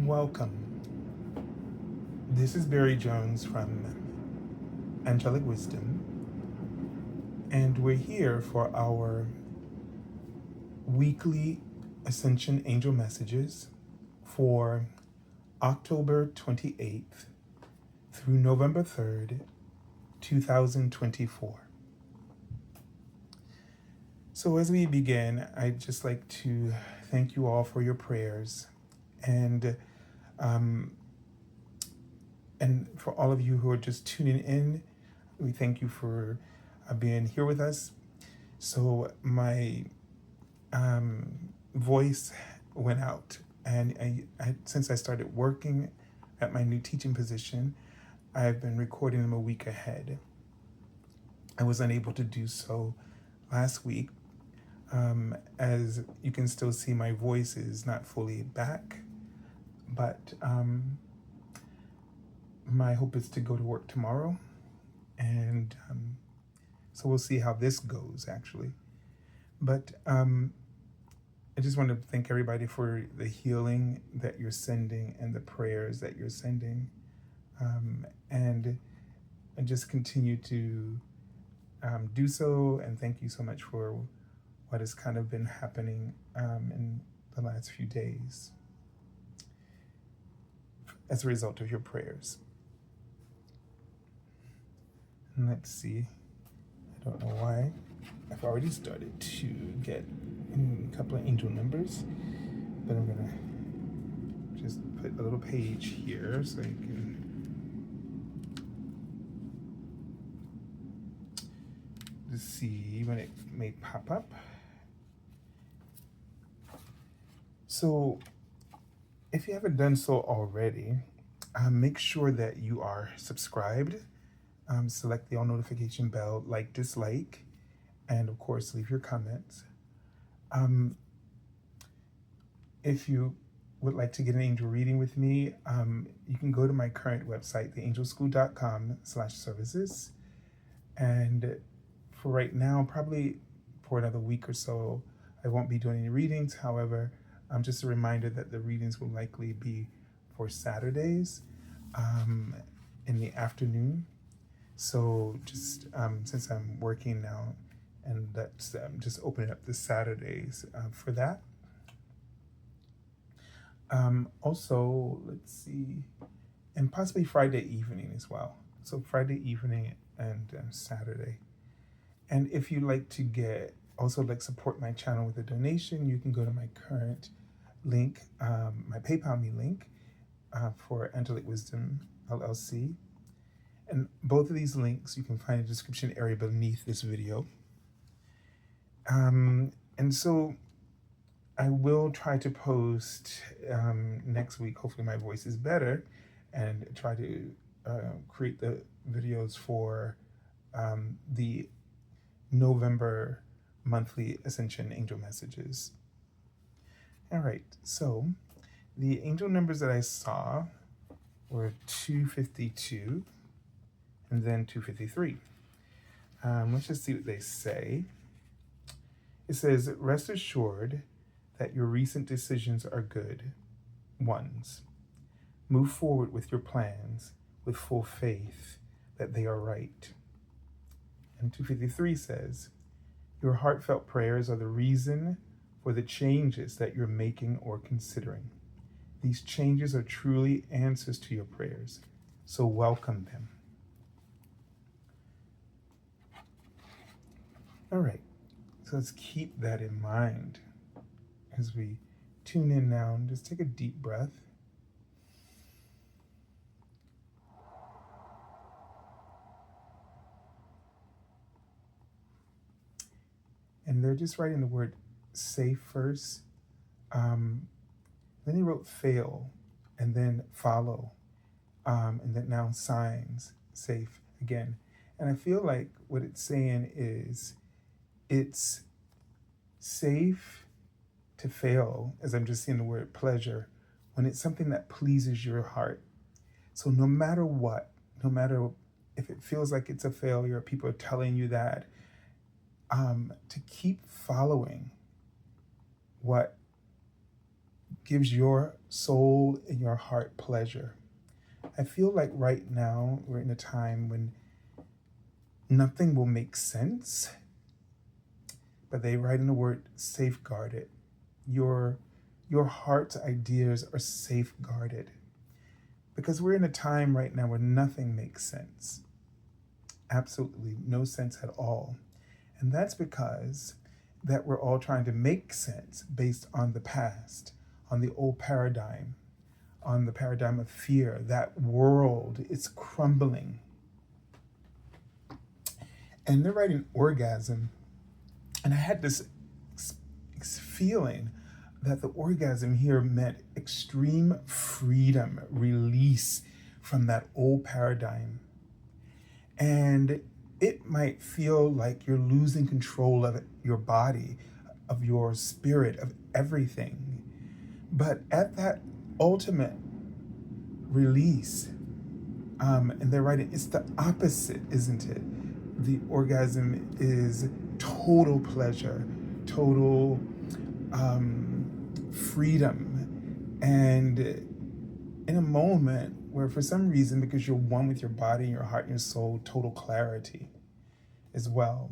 Welcome. This is Barry Jones from Angelic Wisdom, and we're here for our weekly Ascension Angel Messages for October 28th through November 3rd, 2024. So as we begin, I'd just like to thank you all for your prayers and for all of you who are just tuning in. We thank you for being here with us. So my voice went out, and since I started working at my new teaching position, I've been recording them a week ahead. I was unable to do so last week. As you can still see, my voice is not fully back, but my hope is to go to work tomorrow, and so we'll see how this goes, actually. But I just want to thank everybody for the healing that you're sending and the prayers that you're sending, and just continue to do so. And thank you so much for what has kind of been happening in the last few days as a result of your prayers. And let's see, I don't know why I've already started to get a couple of angel numbers, but I'm gonna just put a little page here so you can just see when it may pop up. So if you haven't done so already, make sure that you are subscribed. Select the all notification bell, like, dislike, and of course leave your comments. If you would like to get an angel reading with me, you can go to my current website, theangelschool.com/services. And for right now, probably for another week or so, I won't be doing any readings. However, just a reminder that the readings will likely be for Saturdays in the afternoon. So just since I'm working now, and that's just opening up the Saturdays for that. Also, let's see, and possibly Friday evening as well. So Friday evening and Saturday. And if you'd like to support my channel with a donation, you can go to my current link, my PayPal me link for Angelic Wisdom LLC. And both of these links you can find in the description area beneath this video. And so I will try to post next week. Hopefully my voice is better, and try to create the videos for the November monthly Ascension Angel Messages. All right, so the angel numbers that I saw were 252 and then 253. Let's just see what they say. It says, rest assured that your recent decisions are good ones. Move forward with your plans with full faith that they are right. And 253 says, your heartfelt prayers are the reason for the changes that you're making or considering. These changes are truly answers to your prayers, so welcome them. All right, so let's keep that in mind as we tune in now, and just take a deep breath. And they're just writing the word safe first. Then he wrote fail, and then follow, and then now signs, safe again. And I feel like what it's saying is it's safe to fail, as I'm just seeing the word pleasure, when it's something that pleases your heart. So no matter what, no matter if it feels like it's a failure, people are telling you that, to keep following what gives your soul and your heart pleasure. I feel like right now we're in a time when nothing will make sense, but they write in the word safeguarded. Your heart's ideas are safeguarded because we're in a time right now where nothing makes sense. Absolutely no sense at all. And that's because that we're all trying to make sense based on the past, on the old paradigm, on the paradigm of fear. That world is crumbling. And they're writing orgasm. And I had this feeling that the orgasm here meant extreme freedom, release from that old paradigm. And it might feel like you're losing control of your body, of your spirit, of everything. But at that ultimate release, and they're writing, it's the opposite, isn't it? The orgasm is total pleasure, total freedom. And in a moment where for some reason, because you're one with your body, your heart, and your soul, total clarity as well.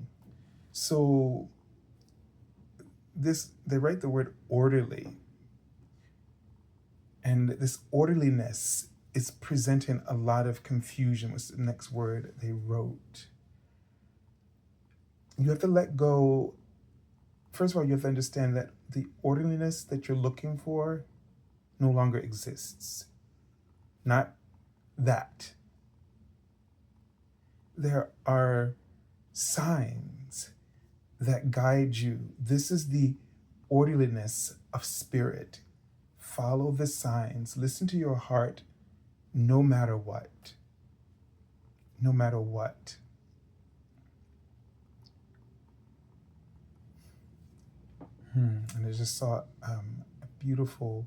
So they write the word orderly. And this orderliness is presenting a lot of confusion. What's the next word they wrote? You have to let go. First of all, you have to understand that the orderliness that you're looking for no longer exists. Not that. There are signs that guide you. This is the orderliness of spirit. Follow the signs. Listen to your heart no matter what. No matter what. And I just saw a beautiful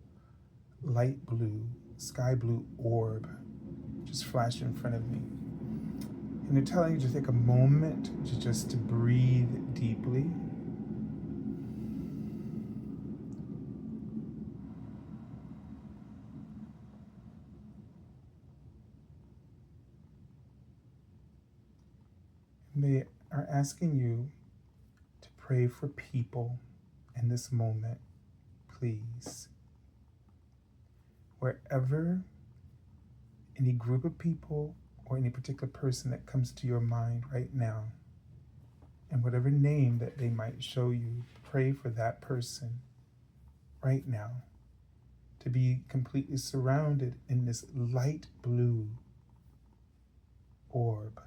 light blue, sky blue orb just flash in front of me. And they're telling you to take a moment to breathe deeply. They are asking you to pray for people in this moment, please. Wherever any group of people or any particular person that comes to your mind right now, and whatever name that they might show you, pray for that person right now to be completely surrounded in this light blue orb.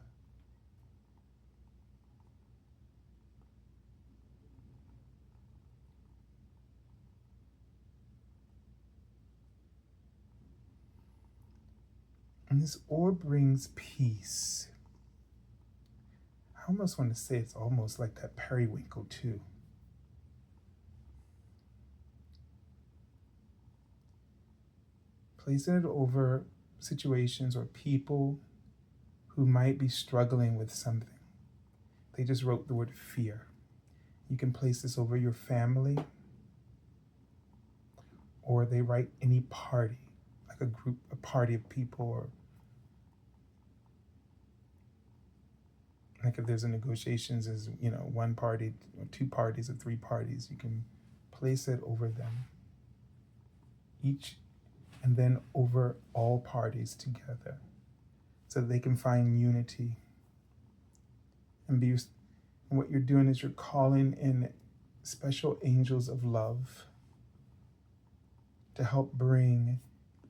And this orb brings peace. I almost want to say it's almost like that periwinkle too. Placing it over situations or people who might be struggling with something. They just wrote the word fear. You can place this over your family, or they write any party, like a party of people, or like if there's a negotiations as, one party or two parties or three parties, you can place it over them. Each, and then over all parties together so that they can find unity. And what you're doing is you're calling in special angels of love to help bring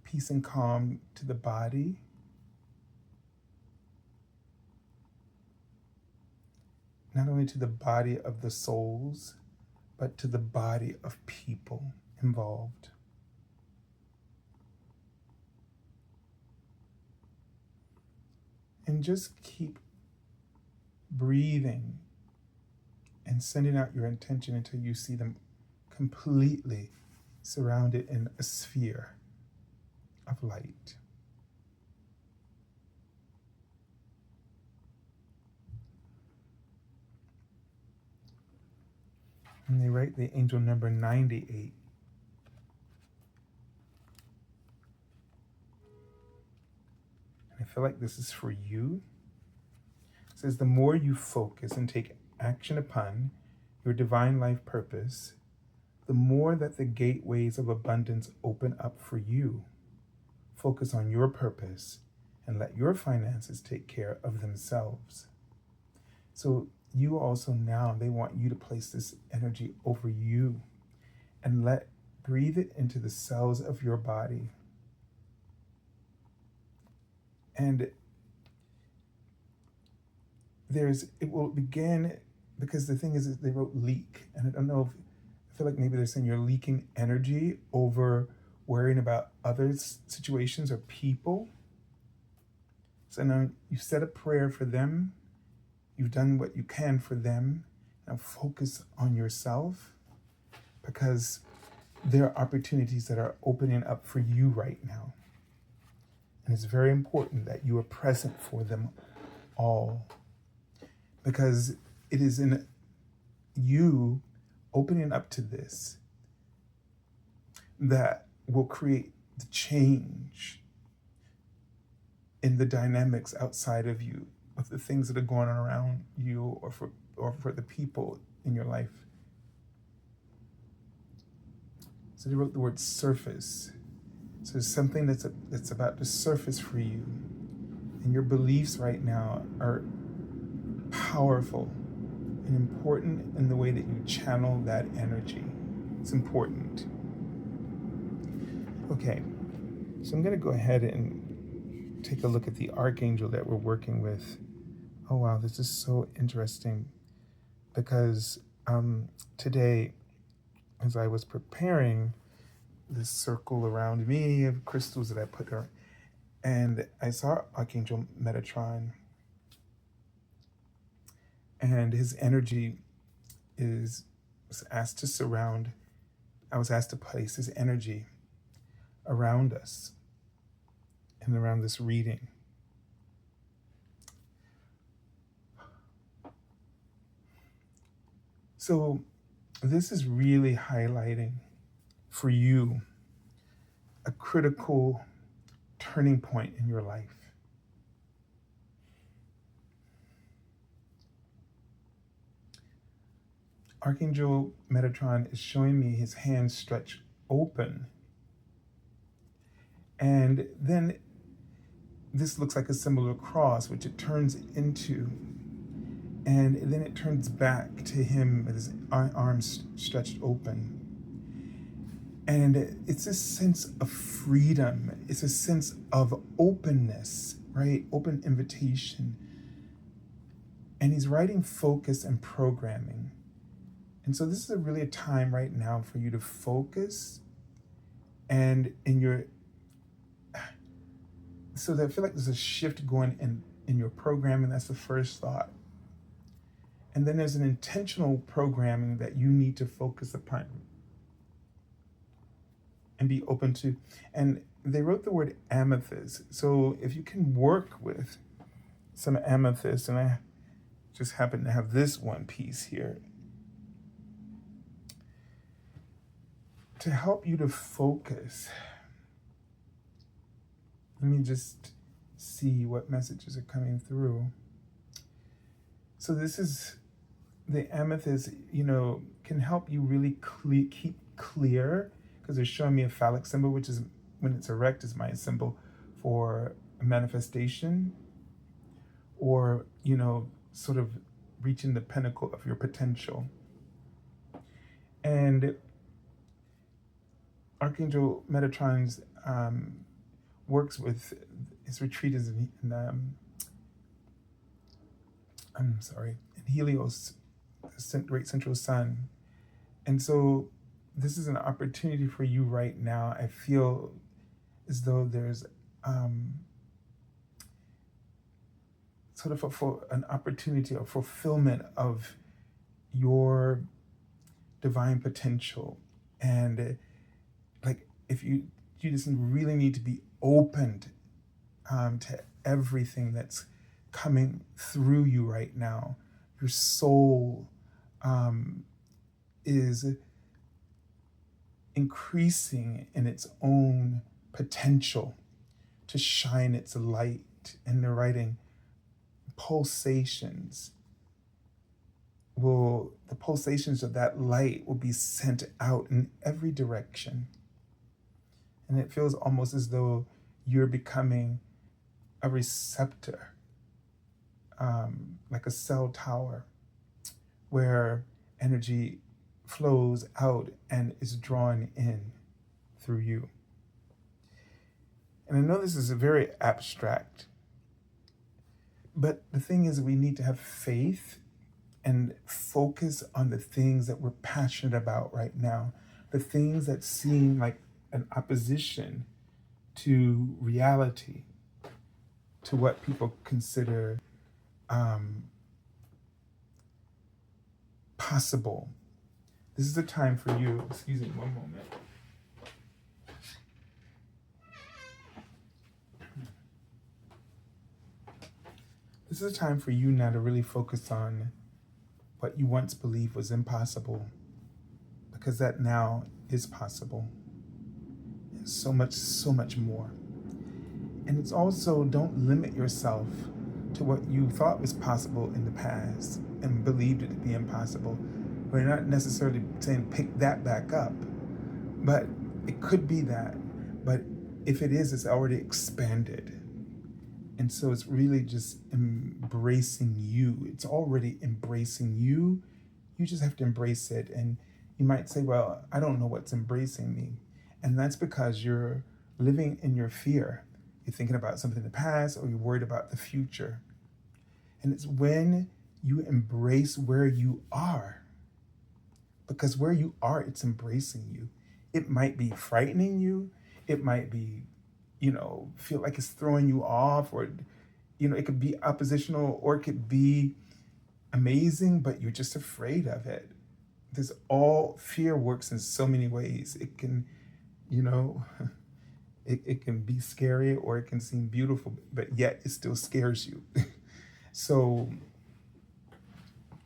peace and calm to the body, not only to the body of the souls, but to the body of people involved. And just keep breathing and sending out your intention until you see them completely surrounded in a sphere of light. And they write the angel number 98. feel like this is for you. It says, the more you focus and take action upon your divine life purpose, the more that the gateways of abundance open up for you. Focus on your purpose and let your finances take care of themselves. So you also now, they want you to place this energy over you and breathe it into the cells of your body. And it will begin, because the thing is they wrote leak, and I don't know if, I feel like maybe they're saying you're leaking energy over worrying about other situations or people. So now you've said a prayer for them, you've done what you can for them. Now focus on yourself, because there are opportunities that are opening up for you right now. And it's very important that you are present for them all, because it is in you opening up to this that will create the change in the dynamics outside of you, of the things that are going on around you, or for the people in your life. So they wrote the word surface. So there's something that's about to surface for you. And your beliefs right now are powerful and important in the way that you channel that energy. It's important. Okay, so I'm going to go ahead and take a look at the Archangel that we're working with. Oh wow, this is so interesting, because today, as I was preparing this circle around me of crystals that I put there, and I saw Archangel Metatron, and his energy was asked to surround. I was asked to place his energy around us and around this reading. So this is really highlighting for you a critical turning point in your life. Archangel Metatron is showing me his hands stretched open. And then this looks like a symbol of a cross, which it turns into. And then it turns back to him with his arms stretched open. And it's a sense of freedom. It's a sense of openness, right? Open invitation. And he's writing focus and programming. And so this is really a time right now for you to focus and so that I feel like there's a shift going in your programming. That's the first thought. And then there's an intentional programming that you need to focus upon and be open to. And they wrote the word amethyst. So if you can work with some amethyst, and I just happen to have this one piece here, to help you to focus. Let me just see what messages are coming through. So this is the amethyst, can help you really keep clear, because they're showing me a phallic symbol, which is, when it's erect, is my symbol for a manifestation, or, sort of reaching the pinnacle of your potential. And Archangel Metatron's works with, his retreat is in Helios, the great central sun. And so this is an opportunity for you right now. I feel as though there's sort of an opportunity or fulfillment of your divine potential. And if you just really need to be opened to everything that's coming through you right now. Your soul is increasing in its own potential to shine its light light, and they're writing pulsations. The pulsations of that light will be sent out in every direction. And it feels almost as though you're becoming a receptor, like a cell tower, where energy flows out and is drawn in through you. And I know this is a very abstract, but the thing is, we need to have faith and focus on the things that we're passionate about right now, the things that seem like an opposition to reality, to what people consider possible. This is the time for you. Excuse me one moment. This is a time for you now to really focus on what you once believed was impossible, because that now is possible. And so much more. And it's also, don't limit yourself to what you thought was possible in the past and believed it to be impossible. We're not necessarily saying pick that back up, but it could be that. But if it is, it's already expanded. And so it's really just embracing you. It's already embracing you. You just have to embrace it. And you might say, well, I don't know what's embracing me. And that's because you're living in your fear. You're thinking about something in the past, or you're worried about the future. And it's when you embrace where you are, because where you are, it's embracing you. It might be frightening you. It might be, feel like it's throwing you off, or, it could be oppositional, or it could be amazing, but you're just afraid of it. Fear works in so many ways. It can, it can be scary, or it can seem beautiful, but yet it still scares you. So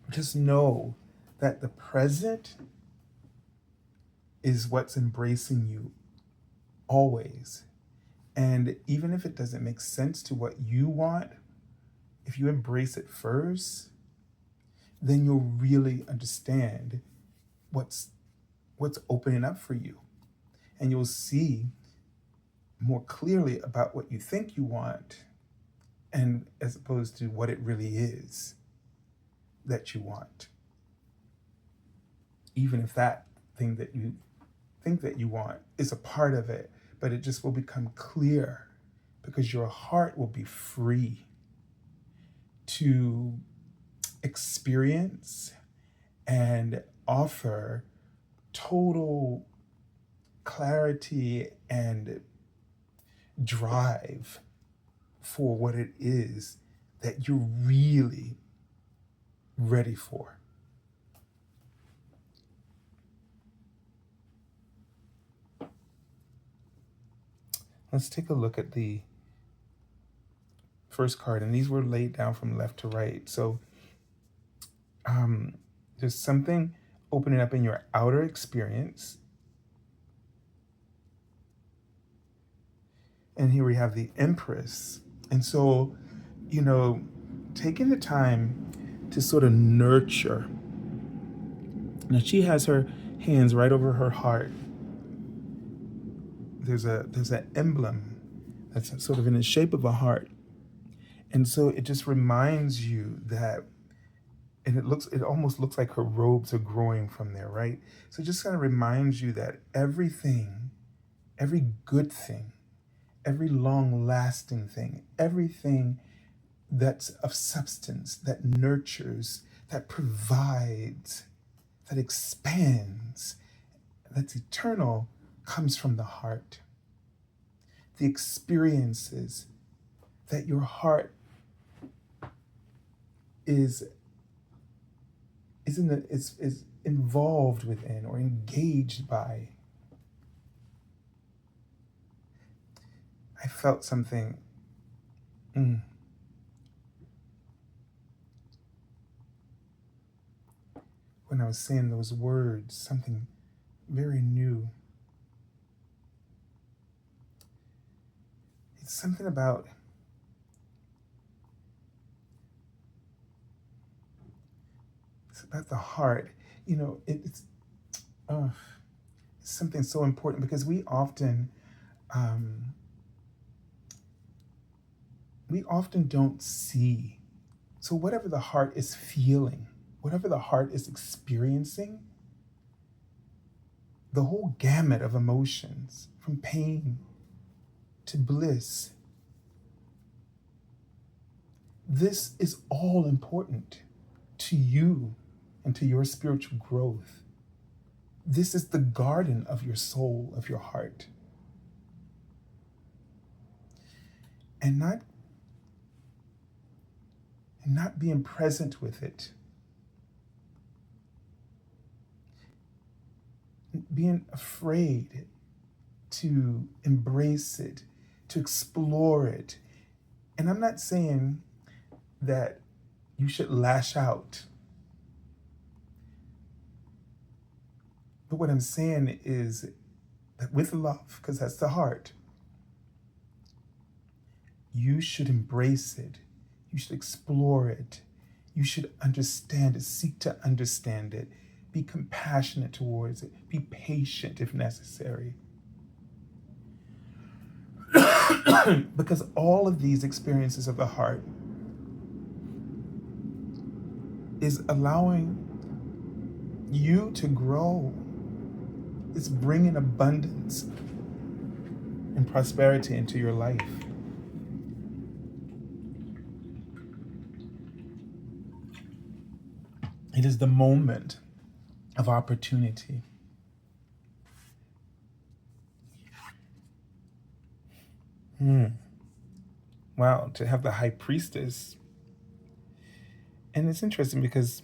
just know that the present is what's embracing you always. And even if it doesn't make sense to what you want, if you embrace it first, then you'll really understand what's opening up for you. And you'll see more clearly about what you think you want, and as opposed to what it really is that you want. Even if that thing that you think that you want is a part of it, but it just will become clear, because your heart will be free to experience and offer total clarity and drive for what it is that you're really ready for. Let's take a look at the first card, and these were laid down from left to right. So there's something opening up in your outer experience. And here we have the Empress. And so, taking the time to sort of nurture. Now she has her hands right over her heart. There's an emblem that's sort of in the shape of a heart. And so it just reminds you that, and it almost looks like her robes are growing from there, right? So it just kind of reminds you that everything, every good thing, every long-lasting thing, everything that's of substance, that nurtures, that provides, that expands, that's eternal, comes from the heart. The experiences that your heart is involved within or engaged by. I felt something. When I was saying those words, something very new. It's something about about the heart, uh, it's something so important because um, we often don't see. So whatever the heart is feeling, whatever the heart is experiencing, the whole gamut of emotions, from pain to bliss, this is all important to you and to your spiritual growth. This is the garden of your soul, of your heart. And not being present with it, being afraid to embrace it, to explore it. And I'm not saying that you should lash out. But what I'm saying is that with love, because that's the heart, you should embrace it. You should explore it. You should understand it, seek to understand it. Be compassionate towards it. Be patient if necessary. Because all of these experiences of the heart is allowing you to grow. It's bringing abundance and prosperity into your life. It is the moment of opportunity. Wow, to have the High Priestess. And it's interesting because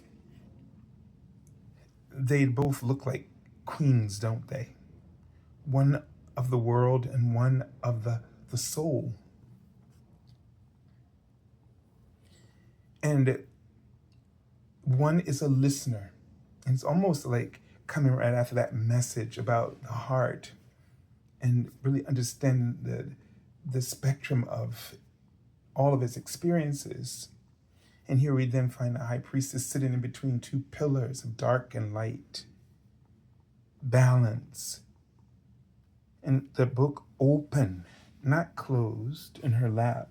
they both look like queens, don't they? One of the world and one of the soul. And one is a listener. And it's almost like coming right after that message about the heart and really understanding the spectrum of all of its experiences. And here we then find the High Priestess sitting in between two pillars of dark and light, balance. And the book open, not closed, in her lap.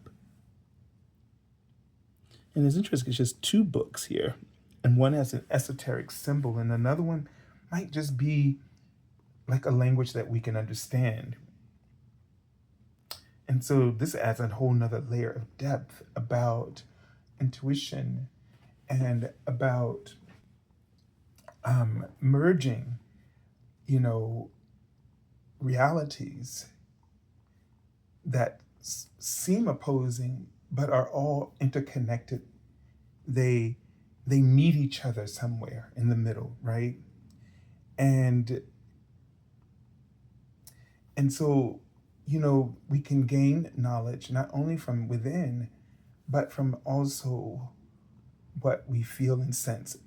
And it's interesting, it's just two books here. And one has an esoteric symbol, and another one might just be like a language that we can understand. And so this adds a whole nother layer of depth about intuition and about merging, realities that seem opposing but are all interconnected. They meet each other somewhere in the middle, right? And so, we can gain knowledge not only from within, but from also what we feel and sense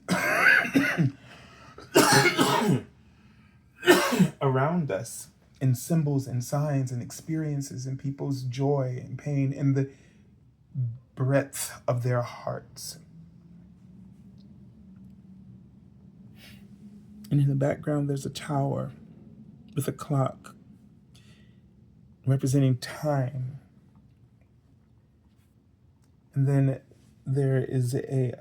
around us, in symbols and signs and experiences and people's joy and pain and the breadth of their hearts. And in the background, there's a tower with a clock representing time. And then there is I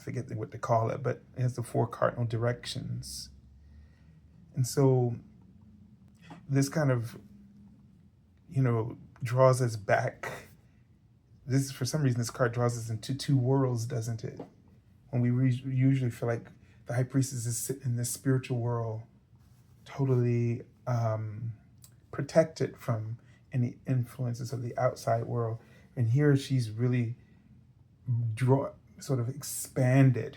forget what they call it, but it has the 4 cardinal directions. And so this kind of, draws us back. This, for some reason, this card draws us into 2 worlds, doesn't it? When we usually feel like the High Priestess is sitting in this spiritual world, totally protected from any influences of the outside world. And here she's really sort of expanded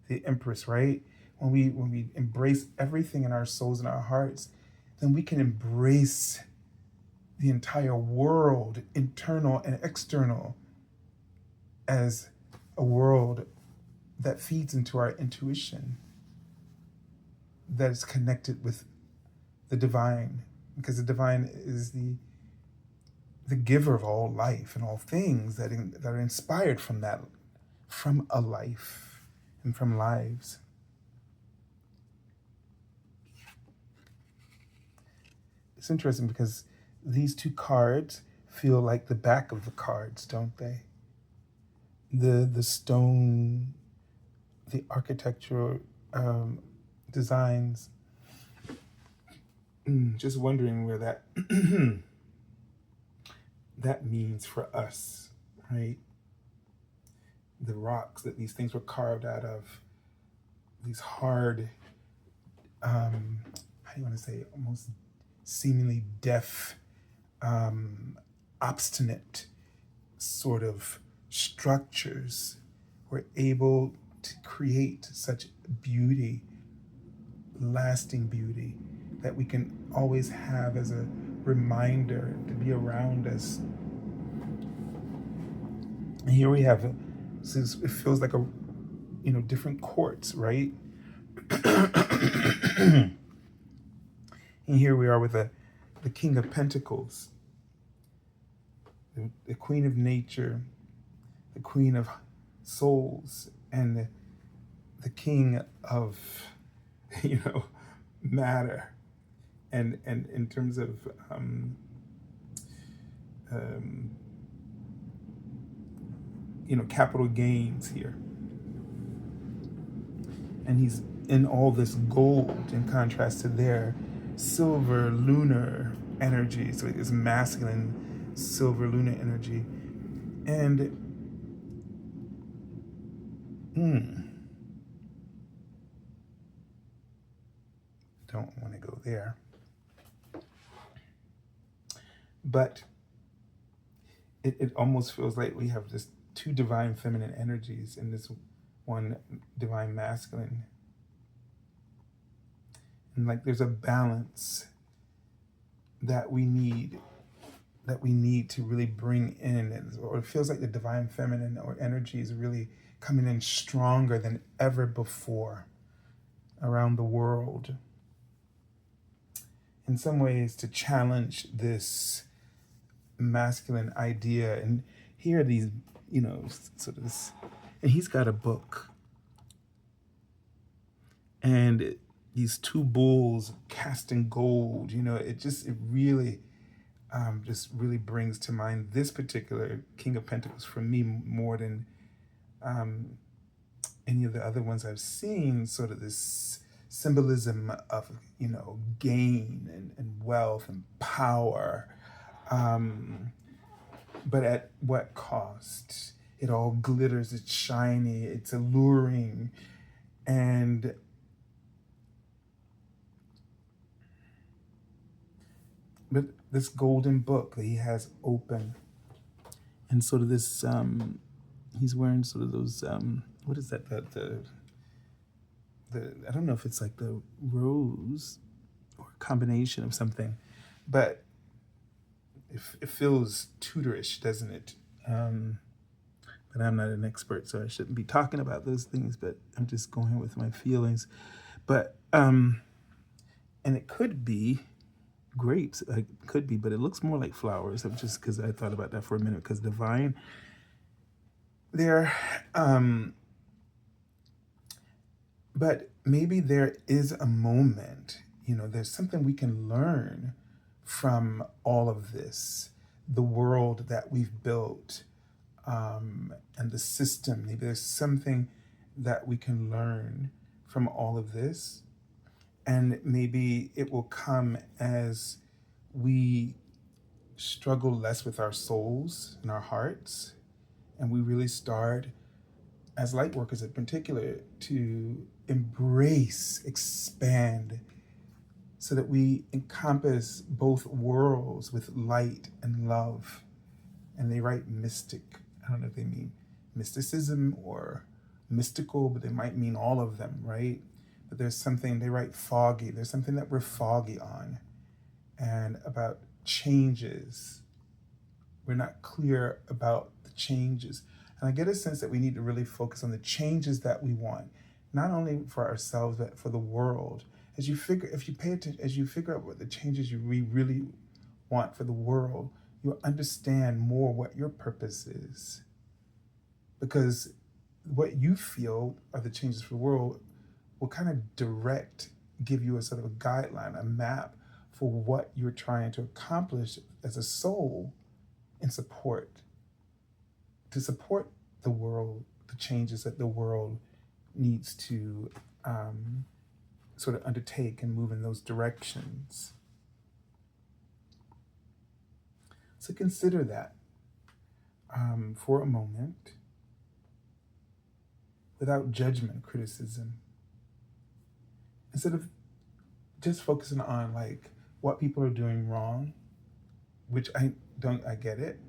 the Empress, right? When we embrace everything in our souls and our hearts, then we can embrace the entire world, internal and external, as a world that feeds into our intuition, that is connected with the divine, because the divine is the giver of all life and all things that are inspired from a life and from lives. It's interesting because these two cards feel like the back of the cards, don't they? The stone, the architectural designs. Just wondering where that that means for us, right? The rocks that these things were carved out of, these hard, how do you want to say, almost seemingly deaf, obstinate sort of structures were able to create such beauty, lasting beauty, that we can always have as a reminder to be around us. And here we have, since it feels like a, different courts, right? And here we are with the King of Pentacles, the Queen of Nature, the Queen of Souls, and the King of, matter. And in terms of capital gains here. And he's in all this gold in contrast to their silver lunar energy. So it's masculine silver lunar energy. And don't want to go there. But it almost feels like we have just two divine feminine energies in this one divine masculine. And like there's a balance that we need to really bring in, or it feels like the divine feminine or energy is really coming in stronger than ever before around the world. In some ways, to challenge this masculine idea. And here are these, sort of this, and he's got a book. And these two bulls casting gold, it really just really brings to mind this particular King of Pentacles for me more than any of the other ones I've seen. Sort of this symbolism of, gain and wealth and power. But at what cost? It all glitters, it's shiny, it's alluring. But this golden book that he has open, and sort of this, he's wearing sort of those, what is that? The I don't know if it's like the rose or a combination of something, but it feels tutorish, doesn't it? But I'm not an expert, so I shouldn't be talking about those things, but I'm just going with my feelings. But, and it could be grapes, it could be, but it looks more like flowers. I'm just, because I thought about that for a minute, because the vine there, but maybe there is a moment, there's something we can learn from all of this, the world that we've built, and the system. Maybe there's something that we can learn from all of this. And maybe it will come as we struggle less with our souls and our hearts, and we really start, as light workers in particular, to embrace, expand, so that we encompass both worlds with light and love. And they write mystic. I don't know if they mean mysticism or mystical, but they might mean all of them, right? But there's something, they write foggy. There's something that we're foggy on, and about changes. We're not clear about the changes. And I get a sense that we need to really focus on the changes that we want, not only for ourselves, but for the world. As you figure out what the changes we really want for the world, you'll understand more what your purpose is. Because what you feel are the changes for the world will kind of give you a sort of a guideline, a map for what you're trying to accomplish as a soul in to support the world, the changes that the world needs to sort of undertake and move in those directions. So consider that for a moment, without judgment, criticism, instead of just focusing on like what people are doing wrong, which I get it,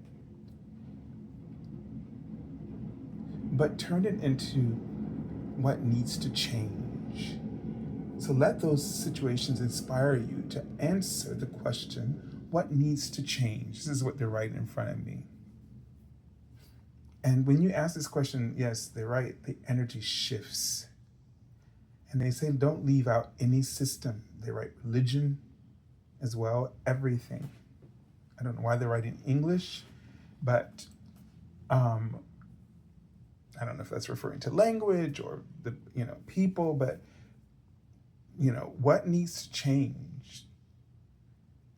but turn it into what needs to change. So let those situations inspire you to answer the question, what needs to change? This is what they're writing in front of me. And when you ask this question, yes, they're right, the energy shifts. And they say, don't leave out any system. They write religion as well, everything. I don't know why they're writing English, but I don't know if that's referring to language or the people, but what needs to change?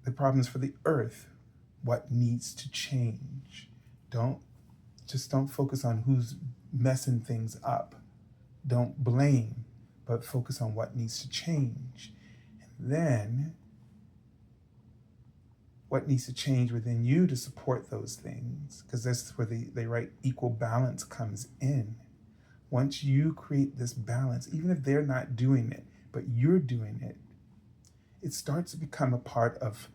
The problems for the earth, what needs to change? Don't focus on who's messing things up. Don't blame, but focus on what needs to change. And then what needs to change within you to support those things, because that's where they write equal balance comes in. Once you create this balance, even if they're not doing it, but you're doing it, it starts to become a part of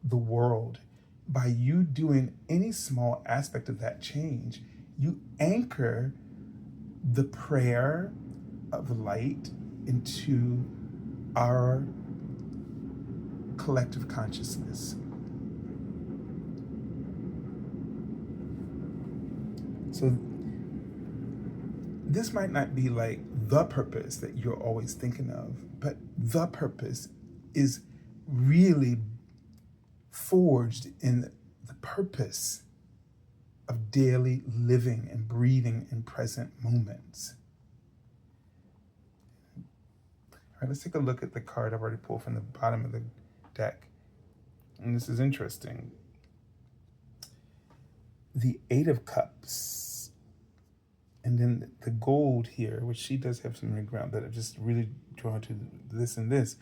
the world. By you doing any small aspect of that change, you anchor the prayer of light into our collective consciousness. So this might not be like the purpose that you're always thinking of, but the purpose is really forged in the purpose of daily living and breathing in present moments. All right, let's take a look at the card I've already pulled from the bottom of the deck. And this is interesting. The Eight of Cups. And then the gold here, which she does have some in the ground, but I'm just really drawn to this and this.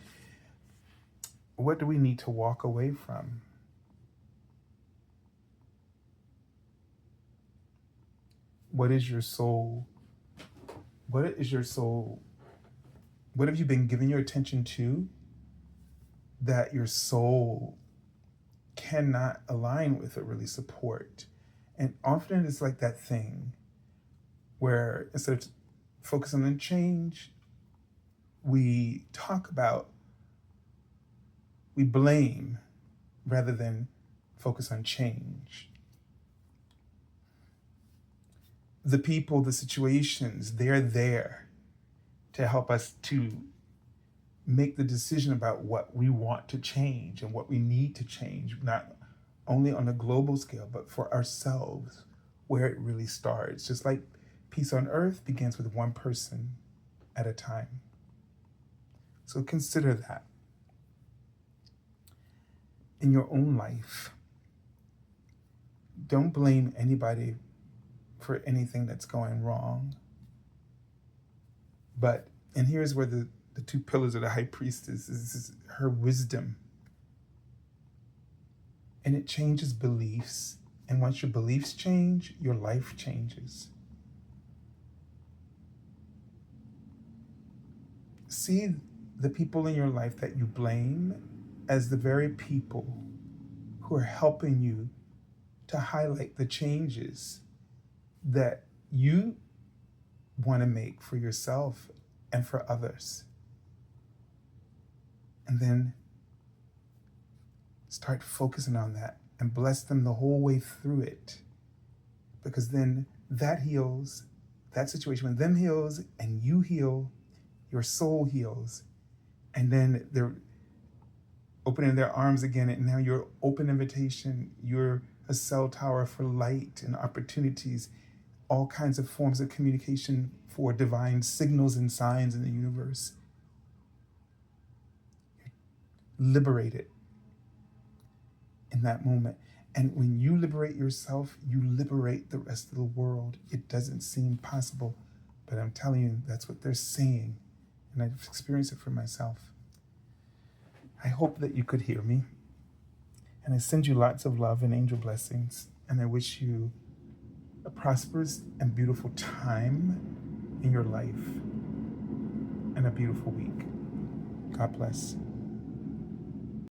What do we need to walk away from? What is your soul? What is your soul? What have you been giving your attention to that your soul cannot align with or really support? And often it's like that thing where instead of focusing on change, we blame rather than focus on change. The people, the situations, they're there to help us to make the decision about what we want to change and what we need to change, not only on a global scale, but for ourselves, where it really starts. Just like peace on earth begins with one person at a time. So consider that. In your own life, don't blame anybody for anything that's going wrong. And here's where the two pillars of the high priestess is her wisdom. And it changes beliefs. And once your beliefs change, your life changes. See the people in your life that you blame as the very people who are helping you to highlight the changes that you want to make for yourself and for others. And then start focusing on that and bless them the whole way through it. Because then that heals, that situation with them heals, and you heal, your soul heals. And then they're opening their arms again, and now you're open invitation, you're a cell tower for light and opportunities all kinds of forms of communication for divine signals and signs in the universe. Liberate it in that moment. And when you liberate yourself, you liberate the rest of the world. It doesn't seem possible, but I'm telling you, that's what they're saying. And I've experienced it for myself. I hope that you could hear me. And I send you lots of love and angel blessings. And I wish you a prosperous and beautiful time in your life and a beautiful week. God bless.